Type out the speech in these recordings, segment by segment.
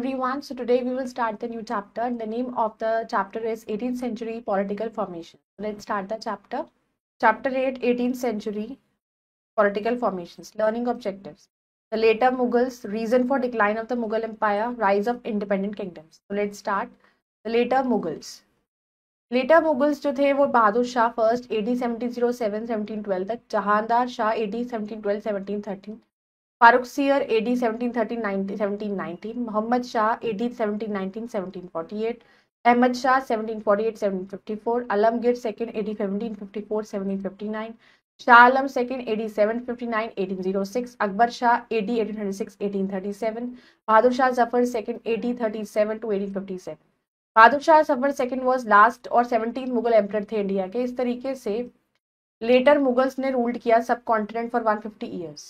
everyone. So today we will start the new chapter and the name of the chapter is 18th century political formation. Let's start the chapter. Chapter 8, 18th century political formations. Learning objectives. The later Mughals, reason for decline of the Mughal empire, rise of independent kingdoms. So let's start. The later Mughals. Later Mughals जो थे वो Bahadur Shah first AD 1707-1712 तक, Jahandar Shah AD 1712-1713, Farrukhsiyar AD 1713-1719, Mohammad Shah AD 1719-1748, Ahmad Shah 1748-1754, Alamgir second AD 1754-1759, Shah Alam second AD 759-1806, Akbar Shah AD 1836-1837, Bahadur Shah Zafar second AD 37 to 1857. Bahadur Shah Zafar second was last और 17th Mughal emperor थे India के. इस तरीके से लेटर मुगल्स ने रूल्ड किया सब कॉन्टिनेंट फॉर 150 ईयर्स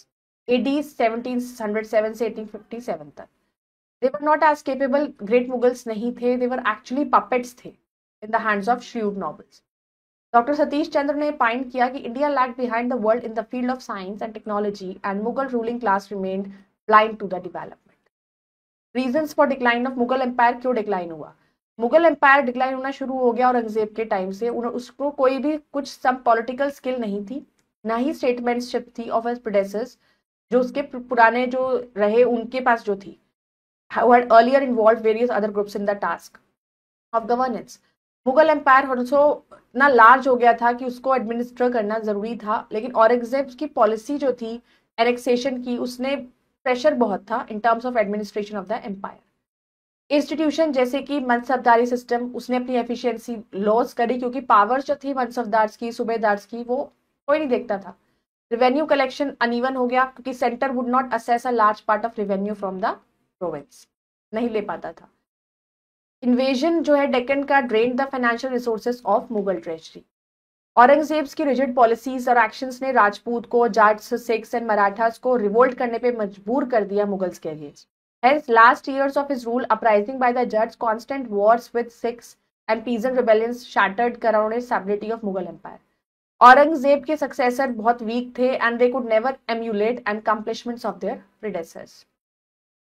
AD 1707 से 1857 तक. They were not as capable, great Mughals नहीं थे, दे वर एक्चुअली पपेट्स थे in the hands of shrewd nobles. Doctor Satish Chandra ने पॉइंट किया कि India lagged behind the world in the field of science and technology and Mughal ruling class remained blind to the development. Reasons for decline of Mughal empire. क्यों decline हुआ? Mughal empire decline होना शुरू हो गया औरंगजेब के time से. उसको कोई भी कुछ सब पॉलिटिकल स्किल नहीं थी, ना ही स्टेटमेंटशिप थी ऑफ हिज प्रेडेसेसर्स जो उसके पुराने जो रहे उनके पास जो थी, who had earlier involved various other groups in the task of governance. Mughal empire also ना लार्ज हो गया था कि उसको एडमिनिस्टर करना जरूरी था, लेकिन औरंगजेब की पॉलिसी जो थी एनेक्सेशन की, उसने प्रेशर बहुत था in terms of administration of the empire. Institution जैसे कि मनसबदारी सिस्टम, उसने अपनी एफिशिएंसी लॉस करी क्योंकि पावर्स जो थी मनसबदार्स की, सूबेदार्स की, वो कोई नहीं देखता था. रेवेन्यू कलेक्शन अनइवन हो गया क्योंकि centre would not assess a large part of revenue from the province, नहीं ले पाता था. इन्वेजन जो है डेक्कन का drain the financial resources of Mughal treasury. Aurangzeb की रिजिड पॉलिसीज और एक्शंस ने राजपूत को, जाट्स, सिख्स एंड मराठास को रिवोल्ट करने पे मजबूर कर दिया मुगल्स के against. Hence, last years of his rule, uprising by the Jats, constant wars with Sikhs and peasant rebellions shattered coronal stability of Mughal Empire. Aurangzeb के सक्सेसर बहुत वीक थे and they could never emulate accomplishments of their predecessors.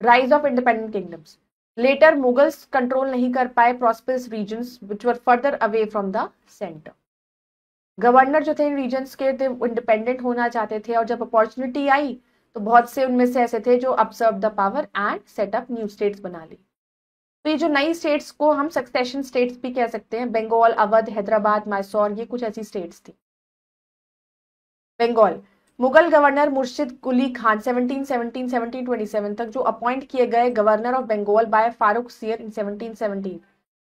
Rise of independent kingdoms. Later, Mughals control नहीं कर पाए prosperous regions which were further away from the center. Governor जो थे इन regions के थे इंडिपेंडेंट होना चाहते थे और जब अपॉर्चुनिटी आई तो बहुत से उनमें से ऐसे थे जो absorb the power and set up new states बना ली. तो ये जो नई स्टेट्स को हम सक्सेशन स्टेट्स भी कह सकते हैं. बंगाल, अवध, हैदराबाद, मैसूर, ये कुछ ऐसी स्टेट्स थी. बंगाल, मुगल गवर्नर मुर्शिद कुली खान 1717-1727 तक जो अपॉइंट किए गए governor of Bengal by Farrukh Siyar in 1717,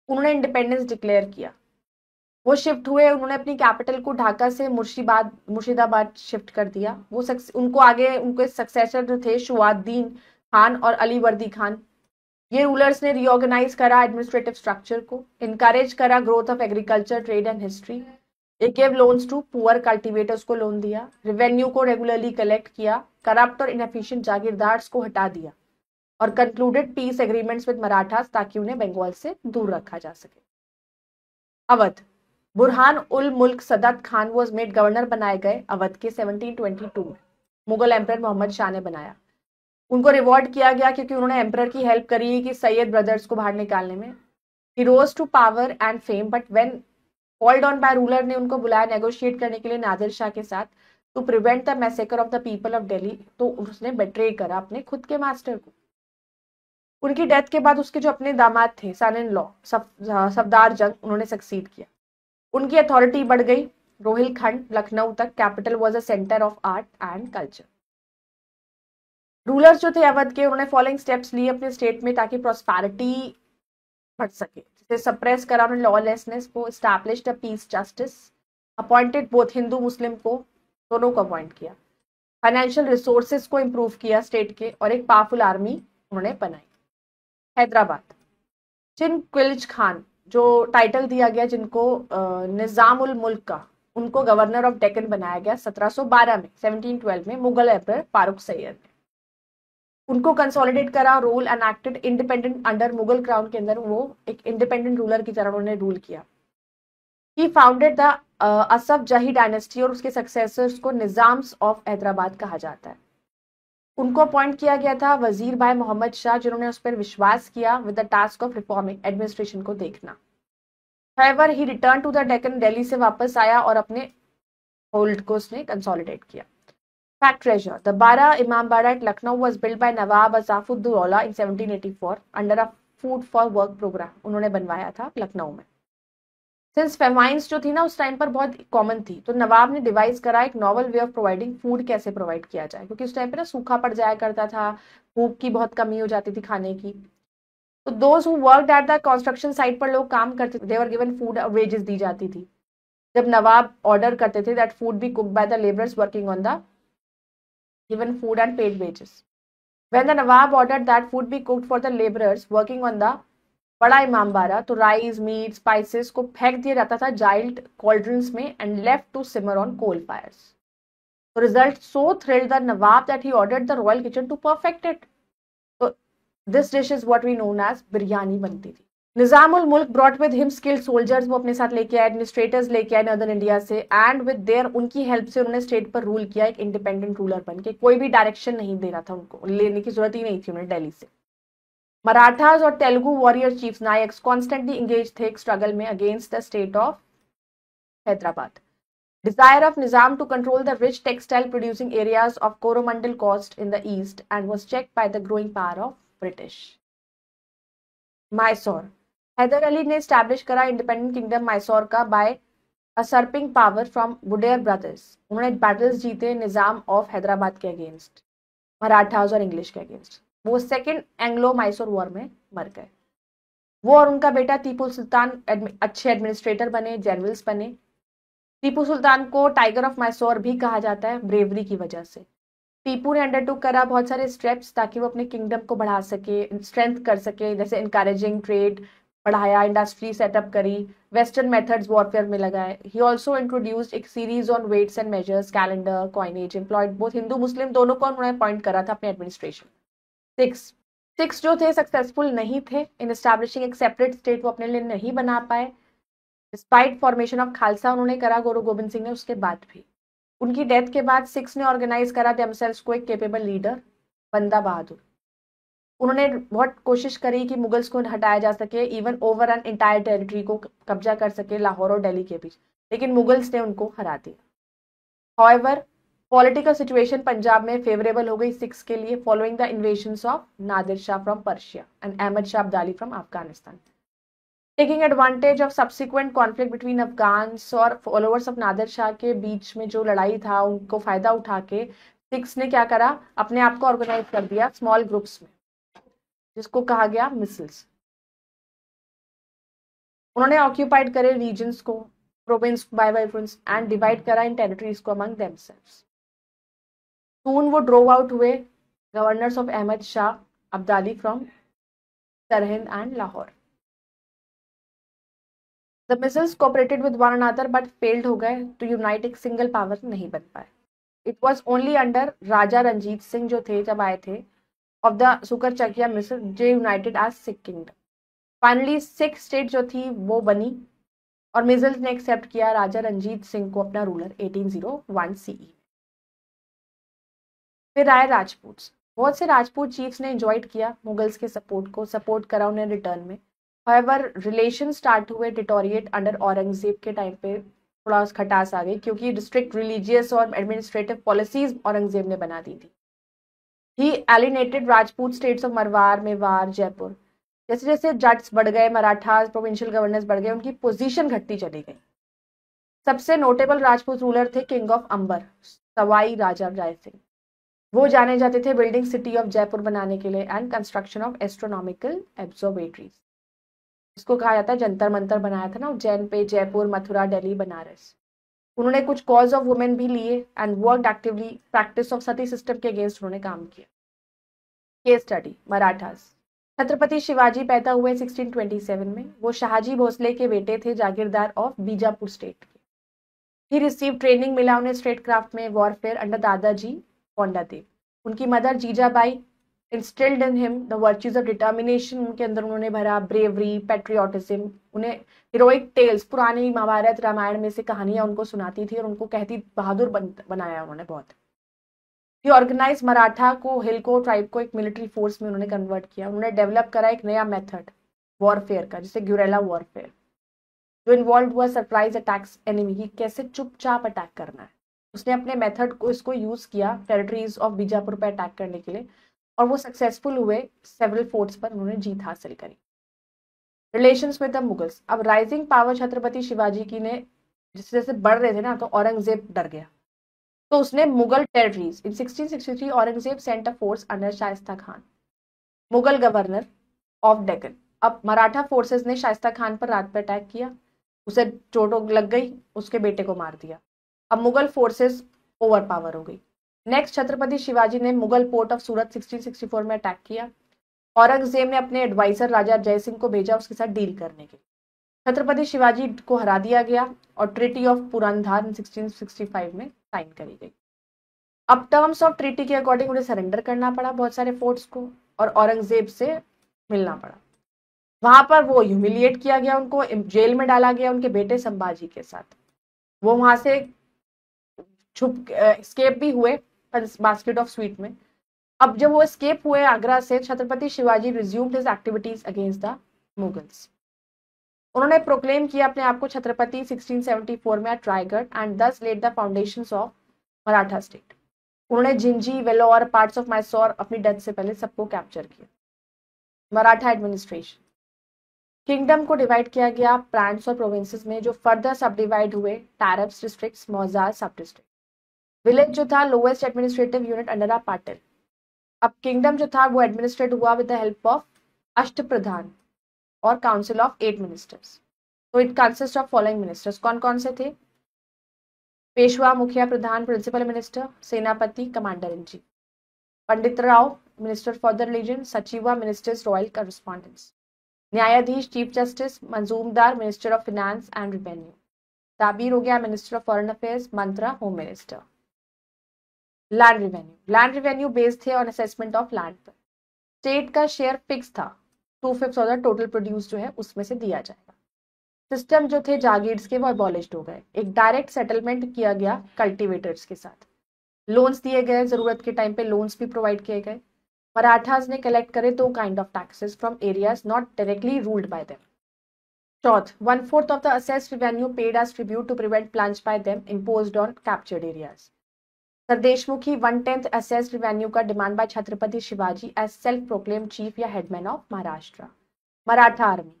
उन्होंने इंडिपेंडेंस डिक्लेयर किया. वो शिफ्ट हुए, उन्होंने अपनी कैपिटल को ढाका से मुर्शिदाबाद शिफ्ट कर दिया. वो उनको आगे उनके सक्सेसर जो थे शुआउद्दीन खान और अलीवर्दी खान, ये रूलर्स ने रीऑर्गेनाइज करा एडमिनिस्ट्रेटिव स्ट्रक्चर को, इनकरेज करा growth of agriculture, trade and history. एक give loans to poor cultivators को लोन दिया, रेवेन्यू को रेगुलरली कलेक्ट किया, करप्ट और इनएफिशिएंट जागीरदार्स को हटा दिया और concluded peace agreements with Marathas ताकि उन्हें बंगाल से दूर रखा जा सके. अवध, बुरहान उल मुल्क सदत खान वॉज मेड गवर्नर बनाए गए अवध के 1722 में. मुगल एम्परर मोहम्मद शाह ने बनाया. उनको रिवॉर्ड किया गया क्योंकि उन्होंने एम्परर की हेल्प करी कि सैयद ब्रदर्स को बाहर निकालने में. He rose to power and fame but when called on by ruler ने उनको बुलाया नेगोशिएट करने के लिए नादिर शाह के साथ to prevent the massacre of the people of Delhi, तो उसने बेट्रे करा अपने खुद के मास्टर को. उनकी डेथ के बाद उसके जो अपने दामाद थे सन इन लॉ सफदार जंग, उन्होंने सक्सीड किया. उनकी अथॉरिटी बढ़ गई रोहिलखंड लखनऊ तक. Capital was a centre of art and culture. Rulers जो थे अवध के, उन्होंने फॉलोइंग स्टेप्स लिए अपने स्टेट में ताकि प्रॉस्पेरिटी बढ़ सके. जैसे सप्रेस करा उन्होंने लॉलेसनेस को, established a peace justice, appointed both Hindu Muslim को, दोनों को अपॉइंट किया, फाइनेंशियल रिसोर्सेज को इंप्रूव किया स्टेट के, और एक पावरफुल आर्मी उन्होंने बनाई. हैदराबाद, चिन क्विल्ज खान जो टाइटल दिया गया जिनको निजाम उल मुल्क का, उनको गवर्नर ऑफ डेक्कन बनाया गया 1712 में 1712 में मुगल एम्परर फारूक सैयद ने. उनको कंसोलिडेट करा, role enacted independent under Mughal crown के अंदर वो एक इंडिपेंडेंट रूलर की तरह उन्होंने रूल किया. ही फाउंडेड द असफ जही डायनेस्टी और उसके सक्सेसर्स को निजाम्स ऑफ हैदराबाद कहा जाता है. उनको अपॉइंट किया गया था वजीर बाय मोहम्मद शाह, जिन्होंने उस पर विश्वास किया with the task of reforming, administration को देखना। However, he returned to the Deccan, Delhi से वापस आया और अपने होल्ड को उसने कंसोलिडेट किया। Fact treasure: The Bara Imambara at Lucknow was built by Nawab Asafuddaulah in 1784 under a food for work program. उन्होंने बनवाया था लखनऊ में। सिंस फेमाइंस जो थी ना उस टाइम पर बहुत कॉमन थी, तो नवाब ने डिवाइस करा एक novel way of providing food, कैसे प्रोवाइड किया जाए, क्योंकि उस टाइम पे ना सूखा पड़ जाया करता था, भूख की बहुत कमी हो जाती थी खाने की। तो those who worked at the construction site पर लोग काम करते थे, दे वर गिवन फूड और वेजेस दी जाती थी। जब नवाब ऑर्डर करते थे that food be cooked by the labourers working on the given food and paid wages, when the Nawab ordered that food be cooked for the labourers working on the बड़ा इमामबाड़ा, तो rice, meet, spices को फेंक दिया जाता था jailed cauldrons में and left to simmer on coal fires. तो result so thrilled the nawab that he ordered the royal kitchen to perfect it. तो this dish is what we known as biryani बनती थी। Nizamul Mulk brought with him skilled soldiers, वो अपने साथ लेके आए, administrators लेके आए नॉर्दर्न इंडिया से, एंड विद देयर, उनकी हेल्प से उन्होंने स्टेट पर रूल किया एक इंडिपेंडेंट रूलर बन के। कोई भी डायरेक्शन नहीं देना था उनको, लेने की जरूरत ही नहीं थी उन्हें दिल्ली से। मराठास और Telugu warrior chiefs Nayaks constantly engage थे एक स्ट्रगल में against the state of Hyderabad. Desire of Nizam to control the rich textile producing areas of Coromandel Coast in the east and was checked by the growing power of British. Mysore. Haidar Ali ने establish करा independent kingdom Mysore का by usurping power from Wodeyar brothers. उन्होंने battles जीते Nizam of Hyderabad के against, Marathas और English के against. वो second Anglo Mysore war में मर गए। वो और उनका बेटा टीपू सुल्तान अच्छे एडमिनिस्ट्रेटर बने, जनरल्स बने। टीपू सुल्तान को टाइगर ऑफ मैसूर भी कहा जाता है ब्रेवरी की वजह से। टीपू ने अंडरटुक करा बहुत सारे स्टेप्स ताकि वो अपने किंगडम को बढ़ा सके, स्ट्रेंथ कर सके, जैसे इनकरेजिंग ट्रेड बढ़ाया, इंडस्ट्री सेटअप करी, वेस्टर्न मेथड्स वॉरफेयर में लगाए। ही ऑल्सो इंट्रोड्यूस्ड एक series on weights and measures, calendar, coinage, employed both Hindu Muslim दोनों को उन्होंने अपॉइंट करा था अपने एडमिनिस्ट्रेशन। सिक्स जो थे सक्सेसफुल नहीं थे इन एस्टैब्लिशिंग एक सेपरेट स्टेट, वो अपने लिए नहीं बना पाए डिस्पाइट फॉर्मेशन ऑफ खालसा उन्होंने करा गुरु गोविंद सिंह ने उसके बाद भी। उनकी डेथ के बाद सिक्स ने ऑर्गेनाइज करा देमसेल्व्स को एक कैपेबल लीडर, बंदा बहादुर। उन्होंने बहुत कोशिश करी कि मुगल्स को हटाया जा सके, even over an entire territory को कब्जा कर सके लाहौर और दिल्ली के बीच, लेकिन मुगल्स ने उनको हरा दिया। हाउएवर पॉलिटिकल सिचुएशन पंजाब में फेवरेबल हो गई सिक्स के लिए following the invasions of Nadir Shah from Persia and Ahmad Shah Abdali from Afghanistan. Taking advantage of subsequent conflict between Afghans और फॉलोअर्स ऑफ नादिर शाह के बीच में जो लड़ाई था उनको फायदा उठा के सिक्स ने क्या करा, अपने आप को ऑर्गेनाइज कर दिया स्मॉल ग्रुप्स में, जिसको कहा गया मिसल्स। उन्होंने ऑक्यूपाइड करे रीजन्स को, province by province, and divide करा इन टेरिटरीज को अमंग देमसेल्व्स। सून वो ड्रोव आउट हुए governors of Ahmad Shah Abdali from Sirhind and Lahore. The misls cooperated with one another but failed हो गए टू यूनाइट, एक सिंगल पावर नहीं बन पाए। It was only under Raja Ranjit Singh जो थे जब आए थे of the Sukerchakia misl जे united as Sikh kingdom. Finally Sikh state जो थी वो बनी और मिसल्स ने एक्सेप्ट किया राजा रंजीत सिंह को अपना रूलर 1801 सीई। फिर आए राजपूत। बहुत से राजपूत चीफ्स ने एंजॉयड किया मुगल्स के सपोर्ट को, सपोर्ट करा उन्हें रिटर्न में। हाउएवर रिलेशन स्टार्ट हुए डिटोरिएट अंडर औरंगजेब के टाइम पे, थोड़ा खटास आ गई क्योंकि डिस्ट्रिक्ट रिलीजियस और एडमिनिस्ट्रेटिव पॉलिसीज औरंगजेब ने बना दी थी। ही एलिनेटेड राजपूत स्टेट्स ऑफ मरवार, मेवाड़, जयपुर। जैसे जैसे जट्स बढ़ गए, मराठास, प्रोविंशियल गवर्नर्स बढ़ गए, उनकी पोजीशन घटती चली गई। सबसे नोटेबल राजपूत रूलर थे किंग ऑफ अंबर, सवाई राजा राय सिंह। वो जाने जाते थे बिल्डिंग सिटी ऑफ जयपुर बनाने के लिए and construction of astronomical observatories, इसको कहा जाता है जंतर मंतर बनाया था ना उज्जैन पे, जयपुर, मथुरा, दिल्ली, बनारस। उन्होंने कुछ कॉज ऑफ वुमेन भी लिए and worked actively, practice of sati system के अगेंस्ट उन्होंने काम किया। Case study Marathas. छत्रपति शिवाजी पैदा हुए 1627 में। वो शाहजी भोसले के बेटे थे, जागीरदार ऑफ बीजापुर स्टेट के। ही रिसीव ट्रेनिंग मिला उन्हें स्टेट क्राफ्ट में, वॉरफेयर अंडर दादाजी कोंडादेव। उनकी mother Jijabai instilled in him the virtues of determination, उनके अंदर उन्होंने भरा ब्रेवरी, पेट्रियोटिज्म। उन्हें हीरोइक टेल्स, पुरानी महाभारत रामायण में से कहानियां उनको सुनाती थी और उनको कहती बहादुर बनाया उन्होंने बहुत। ऑर्गेनाइज मराठा को, हिलको ट्राइब को एक मिलिट्री फोर्स में उन्होंने कन्वर्ट किया। उन्होंने डेवलप करा एक नया मेथड वॉरफेयर का, जिसे गुरेला वॉरफेयर, जो इन्वॉल्व हुआ सरप्राइज अटैक्स एनिमी की, कैसे चुपचाप अटैक करना है। उसने अपने मेथड को इसको यूज किया टेरिटरीज ऑफ बीजापुर पर अटैक करने के लिए, और वो सक्सेसफुल हुए। सेवरल फोर्ट्स पर उन्होंने जीत हासिल करी। रिलेशंस विद द मुगल्स, अब राइजिंग पावर छत्रपति शिवाजी की ने जैसे जैसे बढ़ रहे थे ना, तो औरंगजेब डर गया। तो उसने Mughal territories in 1663 Aurangzeb sent a force under Shaista Khan, Mughal governor of Deccan. अब मराठा फोर्सेस ने शाइस्ता खान पर रात पर अटैक किया, उसे चोट लग गई, उसके बेटे को मार दिया। अब मुगल फोर्सेस ओवर पावर हो गई। नेक्स्ट छत्रपति शिवाजी ने मुगल पोर्ट ऑफ सूरत 1664 में अटैक किया। औरंगजेब ने अपने एडवाइजर राजा जयसिंह को भेजा उसके साथ डील करने के लिए। छत्रपति शिवाजी को हरा दिया गया और ट्रीटी ऑफ पुरंदर 1665 में साइन करी गई। अब टर्म्स ऑफ ट्रीटी के अकॉर्डिंग उन्हें सरेंडर करना पड़ा बहुत सारे फोर्ट्स को, और औरंगजेब से मिलना पड़ा। वहां पर वो ह्यूमिलिएट किया गया, उनको जेल में डाला गया उनके बेटे संभाजी के साथ। वो वहां से छुप स्केप भी हुए बास्केट ऑफ स्वीट में। अब जब वो स्केप हुए आगरा से, Chhatrapati Shivaji resumed his activities against the Mughals. उन्होंने प्रोक्लेम किया अपने आप को छत्रपति 1674 में at Raigad and thus laid the foundations of Maratha state. उन्होंने जिंजी, वेलोर, पार्ट्स ऑफ मैसूर अपनी डेथ से पहले सबको कैप्चर किया। मराठा एडमिनिस्ट्रेशन, किंगडम को डिवाइड किया गया प्रांट्स और प्रोविंसेस में, जो फर्दर सब डिवाइड हुए टैरिफ्स डिस्ट्रिक्ट्स, मौजार सब डिस्ट्रिक्ट। विलेज जो था लोएस्ट एडमिनिस्ट्रेटिव यूनिट अंडर आ पाटिल। अब किंगडम जो था वो एडमिनिस्ट्रेट हुआ with the help of Ashta Pradhan और काउंसिल ऑफ 8 मिनिस्टर्स। तो it consist of following ministers, कौन कौन से थे? Peshwa Mukhya Pradhan principal minister, Senapati commander in chief, Pandit Rao minister for the religion, Sachiva ministers royal correspondence, Nyayadhish chief justice, Majumdar minister of finance and revenue, Dabir हो गया minister of foreign affairs, Mantri home minister. Land revenue based थे on assessment of land पर। State का share fix था, 2/5 of the total produce जो है उसमें से दिया जाएगा। सिस्टम जो थे जागीर्स के वो अबॉलिश्ड हो गए। एक डायरेक्ट सेटलमेंट किया गया कल्टीवेटर्स के साथ, लोन्स दिए गए, जरूरत के टाइम पे लोन्स भी प्रोवाइड किए गए। मराठास ने कलेक्ट करे 2 kind of taxes from areas not directly ruled by them. Chauth, 1/4 of the assessed revenue paid as tribute to prevent plunge by them imposed on captured areas. Sardeshmukhi 1/10 assessed revenue का demand by Chhatrapati Shivaji as self proclaim chief या headman of Maharashtra. Maratha army,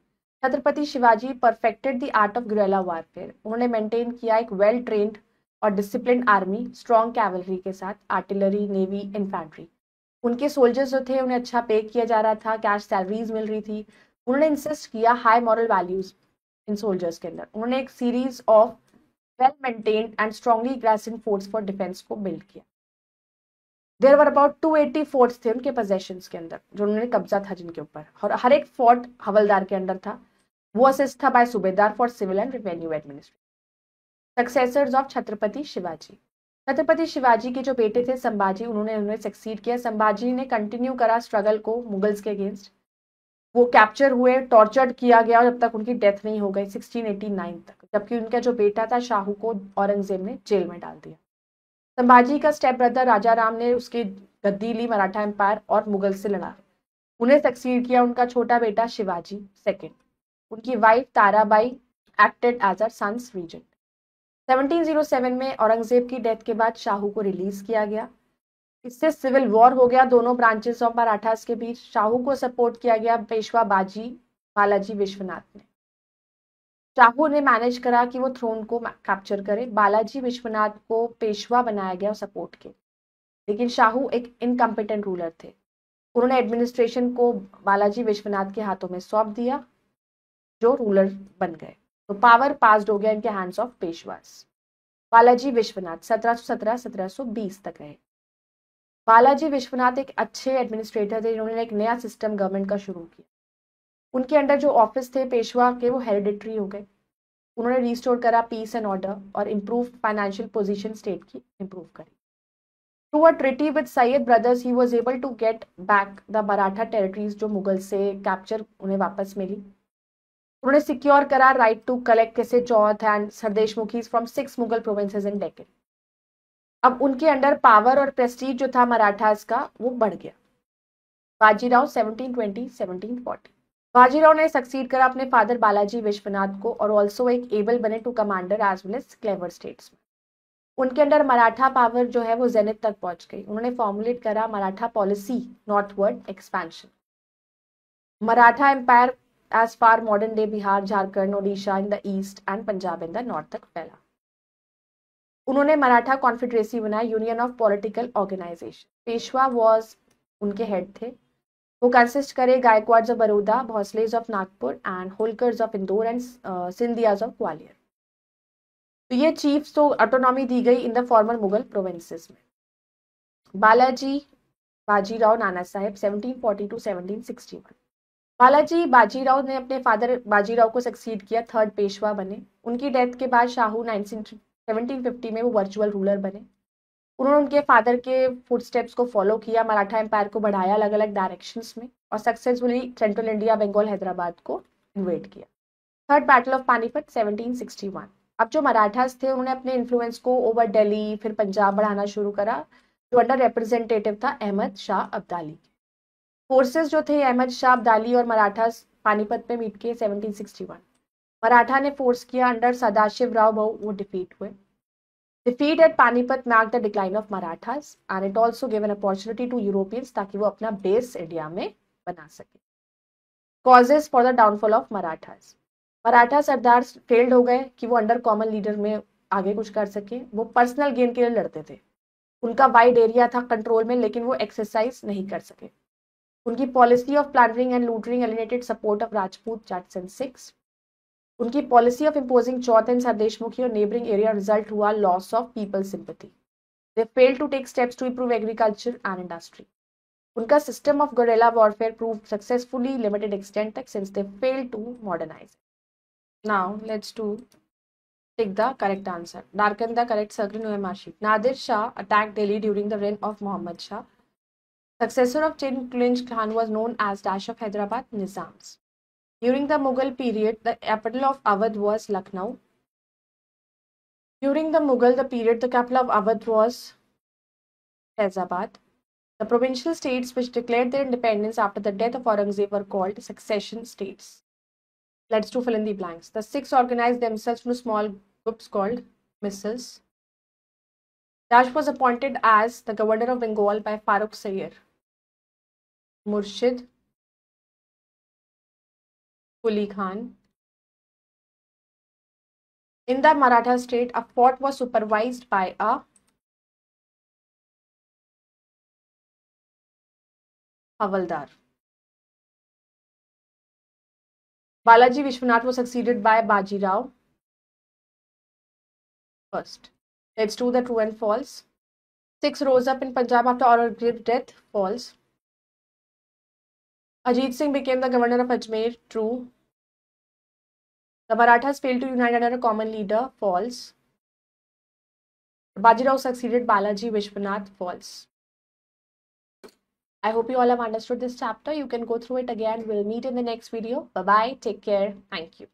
Chhatrapati Shivaji perfected the art of guerrilla warfare. उन्होंने maintain किया एक well trained और discipline army, strong cavalry के साथ, artillery, navy, infantry. उनके soldiers जो थे उन्हें अच्छा पे किया जा रहा था, कैश सैलरीज मिल रही थी। उन्होंने इंसिस्ट किया high moral values in soldiers के अंदर। उन्होंने एक series of well maintained and strongly grossing forts for defence को बिल्ड किया। देयर वर अबाउट 280 फोर्ट्स थे उनके पोजेशंस के अंदर, जो उन्होंने कब्जा था जिनके ऊपर, और हर एक फोर्ट हवलदार के अंडर था। वो असिस्ट था by subedar for civil and revenue administration. Successors of Chhatrapati Shivaji, Chhatrapati Shivaji के जो बेटे थे संभाजी, उन्हें सक्सीड किया। संभाजी ने कंटिन्यू करा स्ट्रगल को मुगल्स के अगेंस्ट। वो कैप्चर हुए, टॉर्चर्ड किया गया जब तक उनकी डेथ नहीं हो गई 1689 तक, जबकि उनका जो बेटा था शाहू को औरंगजेब ने जेल में डाल दिया। संभाजी का स्टेप ब्रदर राजा राम ने उसकी गद्दी ली मराठा एम्पायर और मुगल से लड़ा। उन्हें सक्सीड किया उनका छोटा बेटा शिवाजी सेकंड। उनकी wife Tarabai acted as a sons regent. 1707 में औरंगजेब की डेथ के बाद शाहू को रिलीज किया गया। इससे सिविल वॉर हो गया दोनों ब्रांचेस ऑफ मराठास के बीच। शाहू को सपोर्ट किया गया पेशवा बालाजी विश्वनाथ ने। शाहू ने मैनेज करा कि वो थ्रोन को कैप्चर करे। बालाजी विश्वनाथ को पेशवा बनाया गया सपोर्ट के, लेकिन शाहू एक इनकम्पिटेंट रूलर थे। उन्होंने एडमिनिस्ट्रेशन को बालाजी विश्वनाथ के हाथों में सौंप दिया, जो रूलर बन गए। तो पावर पास्ड हो गया इनके हैंड्स ऑफ पेशवास। बालाजी विश्वनाथ 1717-1720 तक रहे। बालाजी विश्वनाथ एक अच्छे एडमिनिस्ट्रेटर थे जिन्होंने एक नया सिस्टम गवर्नमेंट का शुरू किया। उनके अंडर जो ऑफिस थे पेशवा के वो हेरिडिटरी हो गए। उन्होंने रिस्टोर करा पीस एंड ऑर्डर और इम्प्रूव फाइनेंशियल पोजीशन स्टेट की इम्प्रूव करी। Through a treaty with Sayyid brothers he was able to get back the Maratha territories जो मुगल से कैप्चर उन्हें वापस मिली। उन्होंने सिक्योर करा राइट टू कलेक्ट कैसे chauth and sardeshmukhi from 6 Mughal provinces in Deccan. अब उनके अंडर पावर और प्रेस्टीज जो था मराठास का वो बढ़ गया। बाजीराव 1720-1740। बाजीराव ने सक्सीड करा अपने फादर बालाजी विश्वनाथ को और ऑल्सो एक एबल बने to commander as well as clever statesman. उनके अंडर मराठा पावर जो है वो जेनिथ तक पहुंच गई। उन्होंने फॉर्मुलेट करा Maratha policy northward expansion. Maratha empire as far modern day Bihar, Jharkhand, Odisha in the east and Punjab in the north तक फैला। उन्होंने मराठा कॉन्फेडरेसी बनाया, union of political organisation. Peshwa was उनके हेड थे। वो कंसिस्ट करे Gaekwads of Baroda, Bhonsles of Nagpur and Holkars of Indore and Scindias of Gwalior. तो ये चीफ्स तो ऑटोनॉमी दी गई in the former Mughal provinces में। बालाजी बाजीराव नाना साहेब 1740 to 1761। बालाजी बाजीराव ने अपने फादर बाजीराव को सक्सीड किया, थर्ड पेशवा बने। उनकी डेथ के बाद शाहू 1750 में वो वर्चुअल रूलर बने। उन्होंने उनके फादर के फुटस्टेप्स को फॉलो किया, मराठा एम्पायर को बढ़ाया अलग अलग डायरेक्शंस में और successfully central India, Bengal, Hyderabad को इन्वेड किया। Third battle of Panipat 1761। अब जो मराठास थे उन्होंने अपने इन्फ्लुएंस को ओवर दिल्ली फिर पंजाब बढ़ाना शुरू करा, जो अंडर रिप्रेजेंटेटिव था अहमद शाह अब्दाली। फोर्सेस जो थे अहमद शाह अब्दाली और मराठास पानीपत में मीट किए 1761। मराठा ने फोर्स किया अंडर सदाशिव राव बहु, वो डिफीट हुए। Defeat at Panipat marked the decline of Marathas and it also gave an opportunity to Europeans ताकि वो अपना बेस इंडिया में बना सके। Causes for the downfall of Marathas। Maratha Sardar failed हो गए कि वो अंडर कॉमन लीडर में आगे कुछ कर सके। वो पर्सनल गेन के लिए लड़ते थे। उनका वाइड एरिया था कंट्रोल में लेकिन वो एक्सरसाइज नहीं कर सके। उनकी policy of plundering and looting alienated support of Rajput Jats and Sikhs. उनकी policy of imposing chauth and sardeshmukhi और नेबरिंग एरिया रिजल्ट हुआ loss of people sympathy. They fail to take steps to improve agriculture and industry. उनका system of guerrilla warfare prove successfully limited extent तक since they fail to modernise. Now let's do tick the correct answer. Darken the correct circle in OMR sheet। Nadir Shah attacked Delhi during the reign of Muhammad Shah. Successor of Chinchklinch Khan was known as Dash of Hyderabad, Nizams. During the Mughal period, the capital of Awadh was Lucknow. During the Mughal period, the capital of Awadh was Faizabad. The provincial states which declared their independence after the death of Aurangzeb were called succession states. Let's do fill in the blanks. The Sikhs organized themselves into small groups called missals. Dash was appointed as the governor of Bengal by Farooq Sayyar. Murshid Quli Khan. In the Maratha state, a fort was supervised by a Havaldar. Balaji Vishwanath was succeeded by Bajirao first. Let's do the true and false. Sikhs rose up in Punjab after Aurangzeb's death. False. Ajit Singh became the governor of Ajmer. True. The Marathas failed to unite under a common leader. False. Bajirao succeeded Balaji Vishwanath. False. I hope you all have understood this chapter. You can go through it again. We'll meet in the next video. Bye-bye. Take care. Thank you.